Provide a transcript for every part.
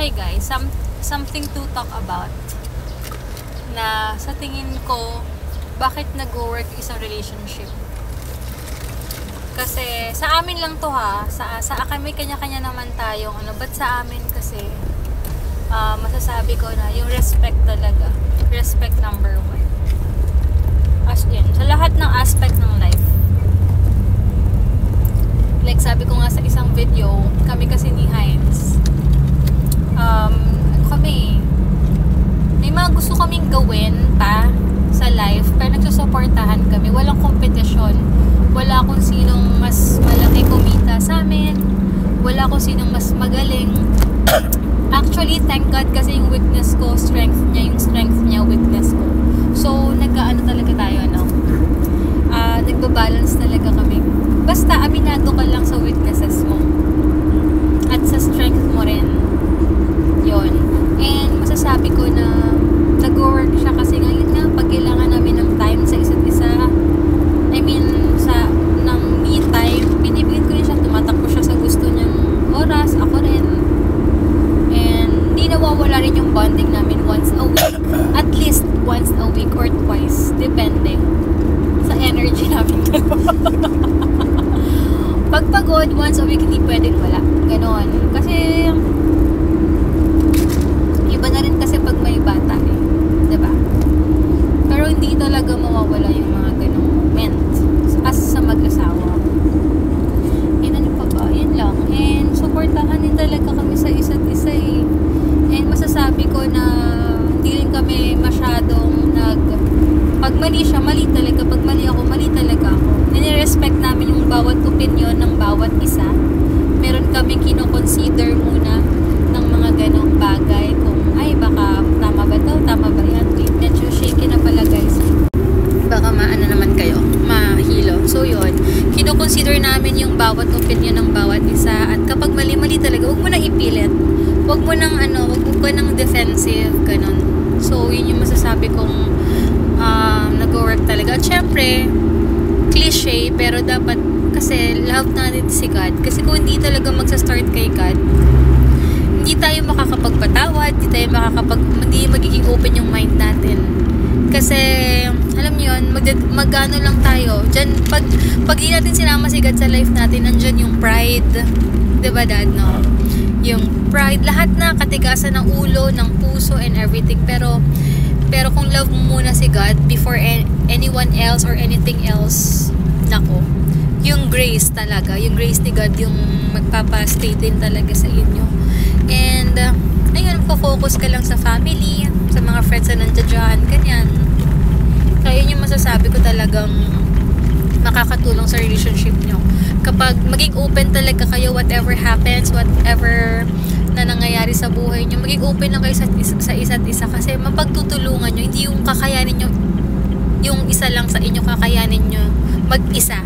Okay guys, something to talk about na sa tingin ko bakit nag-work isang relationship. Kasi sa amin lang to ha, sa kami kanya-kanya naman tayo. But sa amin kasi masasabi ko na yung respect talaga. Respect number 1. As in, sa lahat ng aspect ng life. Like sabi ko nga sa isang video, kami kasi ni Heinz, kami may mga gusto kaming gawin pa sa life, pero nagsusuportahan kami. Walang kompetisyon, wala kung sinong mas malaki kumita sa amin, wala kung sinong mas magaling. Actually, thank God, kasi yung weakness ko strength niya, yung strength niya weakness ko. So nagkaano talaga tayo, nagbabalance talaga kami. Basta aminado ka lang sa weaknesses mo at sa strength mo rin. Yon. And masasabi ko na nag-work siya kasi ngayon nga pag kailangan namin ng time sa isa't isa, I mean ng me time, binibigyan ko rin siya, tumatakbo siya sa gusto niyang oras, ako rin. And di nawawala rin yung bonding namin once a week, at least once a week or twice, depende sa energy namin. Pag pagod, once a week, hindi pwedeng wala. Ganon. Kasi iba na rin kasi pag may bata eh. Diba? Pero hindi talaga mawawala yung mga ganong moment as sa mag-asawa. And ano pa ba? Yan lang. And supportahan din talaga kami sa isa't isa eh. And masasabi ko na hindi rin kami masyadong pag mali siya, mali talaga. Pag mali ako, mali talaga ako. Nire-respect namin yung bawat opinion ng bawat isa. Meron kami kino-consider muna ng mga ganong bagay. Kung, ay, baka tama ba to? Tama ba yan? Wait, medyo shaky na pala guys. Baka maano naman kayo, mahilo. So yun, kino-consider namin yung bawat opinion ng bawat isa. At kapag mali-mali talaga, huwag mo nang ipilit. Huwag mo nang huwag ka nang defensive, ganon. So yun yung masasabi kong nag-work talaga. At syempre, cliche, pero dapat kasi love natin si God. Kasi kung hindi talaga magsa-start kay God, hindi tayo makakapagpatawad, hindi magiging open yung mind natin. Kasi alam niyo yun, magano lang tayo. Diyan, pag di natin sinama si God sa life natin, nandyan yung pride. Diba dad, no? Yung pride, lahat na katigasan ng ulo, ng puso, and everything. Pero kung love mo muna si God before anyone else or anything else, nako, yung grace talaga, yung grace ni God yung magpapastay din talaga sa inyo. And ayun, focus ka lang sa family, sa mga friends na nandiyan, ganyan. Kaya yun yung masasabi ko talagang makakatulong sa relationship nyo. Kapag maging open talaga kayo, whatever happens, whatever na nangyayari sa buhay nyo, maging open lang kayo sa isa't isa, kasi mapagtutulungan nyo, hindi yung kakayanin nyo, yung isa lang sa inyo kakayanin nyo mag-isa.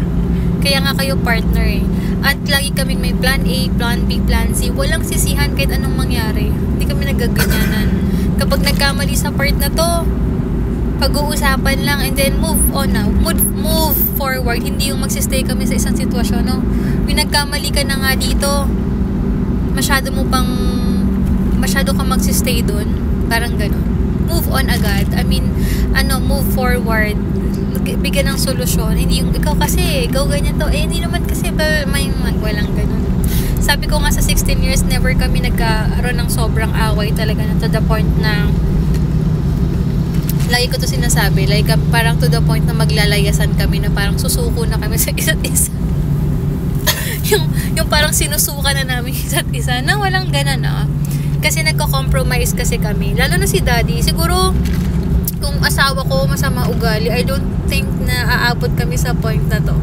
Kaya nga kayo partner eh. At lagi kaming may plan A, plan B, plan C. Walang sisihan kahit anong mangyari. Hindi kami nagaganyanan. Kapag nagkamali sa part na to, pag-uusapan lang and then move on na. Move forward. Hindi yung magsistay kami sa isang sitwasyon, no? Yung nagkamali ka na nga dito, masyado kang magsistay dun. Parang ganun. Move on agad. I mean, move forward. Bigyan ng solusyon. Hindi yung ikaw kasi, ikaw ganyan to. Hindi naman kasi walang ganun. Sabi ko nga sa 16 years, never kami nagkaroon ng sobrang away talaga na to the point na lagi ko to sinasabi. Like, parang to the point na maglalayasan kami, na parang susuko na kami sa isa't isa. yung parang sinusuka na namin isa't isa, na walang ganun kasi nagko-compromise kasi kami, lalo na si daddy. Siguro kung asawa ko masama ugali, I don't think na aabot kami sa point na to,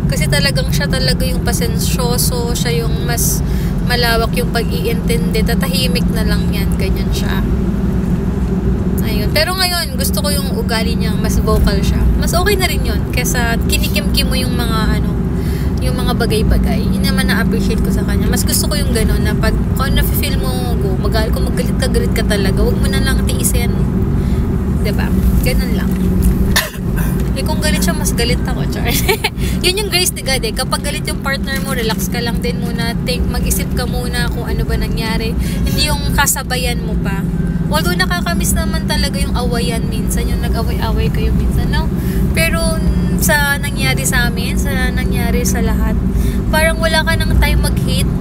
kasi talagang siya talaga yung pasensyoso, siya yung mas malawak yung pag-iintindi, tatahimik na lang yan, ganyan siya. Ayun. Pero ngayon gusto ko yung ugali niya, mas vocal siya, mas okay na rin yun kesa kinikim-kim mo yung mga yung mga bagay-bagay. Yun naman na-appreciate ko sa kanya. Mas gusto ko yung gano'n na pag kung na-feel mo, kung magalit ka talaga, huwag mo na lang tiisin. Diba? Ganun lang. Eh kung galit siya, mas galit ako, char. Yun yung grace ni God eh. Kapag galit yung partner mo, relax ka lang din muna. Mag-isip ka muna kung ano ba nangyari. Hindi yung kasabayan mo pa. Although nakakamiss naman talaga yung awayan minsan, yung nag-away-away kayo minsan, no? Pero sa nangyari sa amin, sa nangyari sa lahat, parang wala ka ng time mag-hate.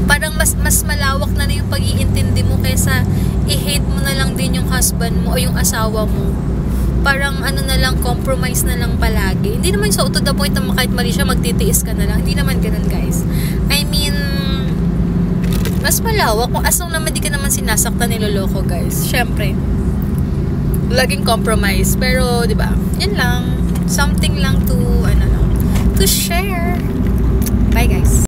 Parang mas malawak na yung pag-iintindi mo kaysa i-hate mo na lang din yung husband mo o yung asawa mo. Parang ano na lang, compromise na lang palagi. Hindi naman so to the point na kahit mali siya, magtitiis ka na lang. Hindi naman ganun, guys. I mean, mas malawak. Kung as long naman di ka naman sinasaktan, niloloko, guys. Syempre, laging compromise. Pero, di ba, yun lang. Something lang to, to share. Bye, guys.